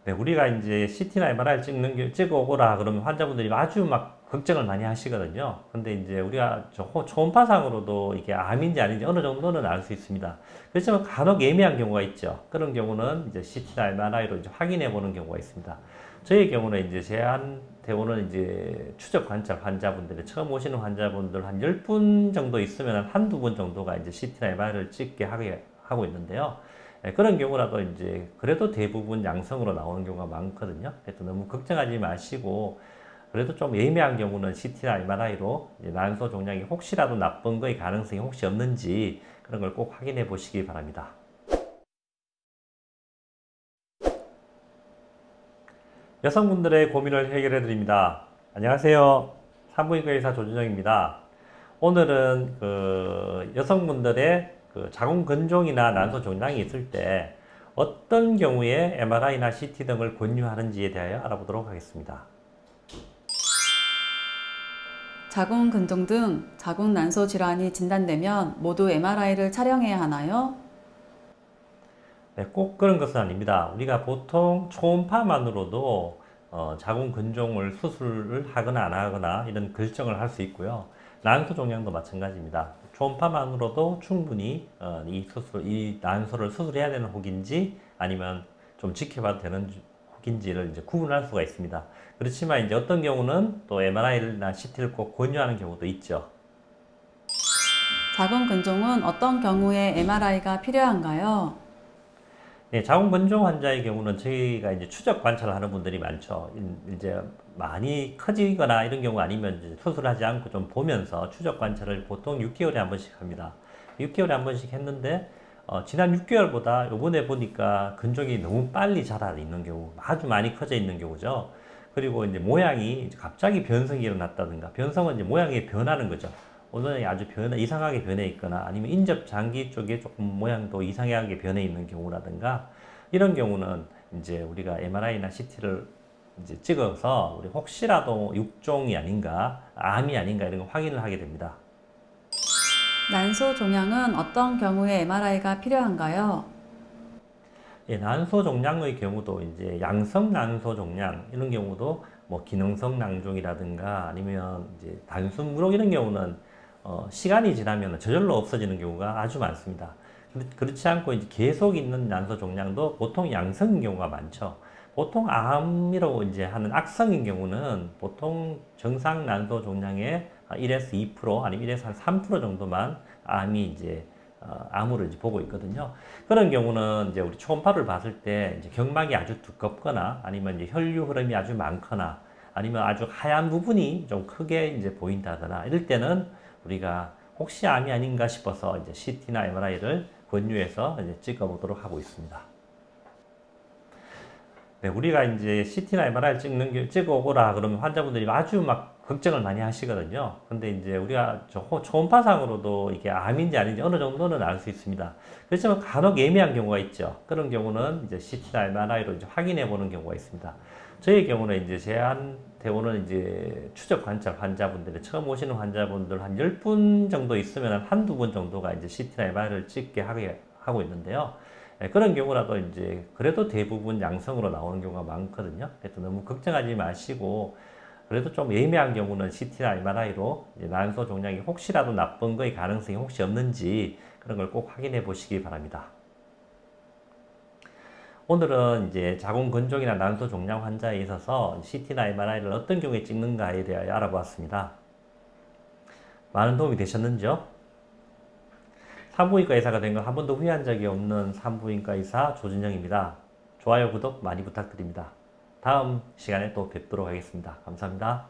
네, 우리가 이제 CT나 MRI를 찍어 오거라 그러면 환자분들이 아주 막 걱정을 많이 하시거든요. 근데 이제 우리가 초음파상으로도 이게 암인지 아닌지 어느 정도는 알 수 있습니다. 그렇지만 간혹 예민한 경우가 있죠. 그런 경우는 이제 CT나 MRI로 이제 확인해 보는 경우가 있습니다. 저희 경우는 이제 제한테 오는 이제 추적 관찰 환자분들이 처음 오시는 환자분들 한 10분 정도 있으면 한두 분 정도가 이제 CT나 MRI를 찍게 하고 있는데요. 네, 그런 경우라도 이제 그래도 대부분 양성으로 나오는 경우가 많거든요. 그래서 너무 걱정하지 마시고 그래도 좀 예민한 경우는 CT나 MRI로 난소 종양이 혹시라도 나쁜 거의 가능성이 혹시 없는지 그런 걸 꼭 확인해 보시기 바랍니다. 여성분들의 고민을 해결해 드립니다. 안녕하세요. 산부인과 의사 조준영입니다. 오늘은 여성분들의 자궁근종이나 난소 종양이 있을 때 어떤 경우에 MRI나 CT 등을 권유하는지에 대하여 알아보도록 하겠습니다. 자궁근종 등 자궁난소 질환이 진단되면 모두 MRI를 촬영해야 하나요? 네, 꼭 그런 것은 아닙니다. 우리가 보통 초음파만으로도 자궁근종을 수술을 하거나 안 하거나 이런 결정을 할 수 있고요. 난소 종양도 마찬가지입니다. 초음파만으로도 충분히 이 난소를 수술해야 되는 혹인지 아니면 좀 지켜봐도 되는 혹인지를 이제 구분할 수가 있습니다. 그렇지만 이제 어떤 경우는 또 MRI나 CT를 꼭 권유하는 경우도 있죠. 자궁근종은 어떤 경우에 MRI가 필요한가요? 네, 자궁근종 환자의 경우는 저희가 이제 추적 관찰을 하는 분들이 많죠. 이제 많이 커지거나 이런 경우 아니면 이제 수술하지 않고 좀 보면서 추적 관찰을 보통 6개월에 한 번씩 합니다. 6개월에 한 번씩 했는데 지난 6개월보다 요번에 보니까 근종이 너무 빨리 자라 있는 경우, 아주 많이 커져 있는 경우죠. 그리고 이제 모양이 갑자기 변성이 일어났다든가, 변성은 이제 모양이 변하는 거죠. 오늘 아주 이상하게 변해 있거나 아니면 인접 장기 쪽에 조금 모양도 이상하게 변해 있는 경우라든가 이런 경우는 이제 우리가 MRI나 CT를 이제 찍어서 우리 혹시라도 육종이 아닌가, 암이 아닌가 이런 거 확인을 하게 됩니다. 난소 종양은 어떤 경우에 MRI가 필요한가요? 예, 난소 종양의 경우도 이제 양성 난소 종양 이런 경우도 뭐 기능성 낭종이라든가 아니면 이제 단순 무록 이런 경우는 시간이 지나면 저절로 없어지는 경우가 아주 많습니다. 근데 그렇지 않고 이제 계속 있는 난소 종양도 보통 양성인 경우가 많죠. 보통 암이라고 이제 하는 악성인 경우는 보통 정상 난소 종양의 1에서 2% 아니면 1에서 한 3% 정도만 암이 이제 암으로 이제 보고 있거든요. 그런 경우는 이제 우리 초음파를 봤을 때 이제 경막이 아주 두껍거나 아니면 이제 혈류 흐름이 아주 많거나 아니면 아주 하얀 부분이 좀 크게 이제 보인다거나 이럴 때는 우리가 혹시 암이 아닌가 싶어서 이제 CT나 MRI를 권유해서 이제 찍어보도록 하고 있습니다. 네, 우리가 이제 CT나 MRI를 찍어오거라 그러면 환자분들이 아주 막 걱정을 많이 하시거든요. 근데 이제 우리가 초음파상으로도 이게 암인지 아닌지 어느 정도는 알 수 있습니다. 그렇지만 간혹 예민한 경우가 있죠. 그런 경우는 이제 CT나 MRI로 이제 확인해 보는 경우가 있습니다. 저희 경우는 이제 제한테 오는 이제 추적 관찰 환자분들이 처음 오시는 환자분들 한 10분 정도 있으면 한두 분 정도가 이제 CT나 MRI를 찍게 하고 있는데요. 네, 그런 경우라도 이제 그래도 대부분 양성으로 나오는 경우가 많거든요. 그래서 너무 걱정하지 마시고 그래도 좀 예민한 경우는 CT나 MRI로 난소 종양이 혹시라도 나쁜 거의 가능성이 혹시 없는지 그런 걸 꼭 확인해 보시기 바랍니다. 오늘은 이제 자궁근종이나 난소 종양 환자에 있어서 CT나 MRI를 어떤 경우에 찍는가에 대하여 알아보았습니다. 많은 도움이 되셨는지요? 산부인과 의사가 된 걸 한 번도 후회한 적이 없는 산부인과 의사 조준영입니다. 좋아요, 구독 많이 부탁드립니다. 다음 시간에 또 뵙도록 하겠습니다. 감사합니다.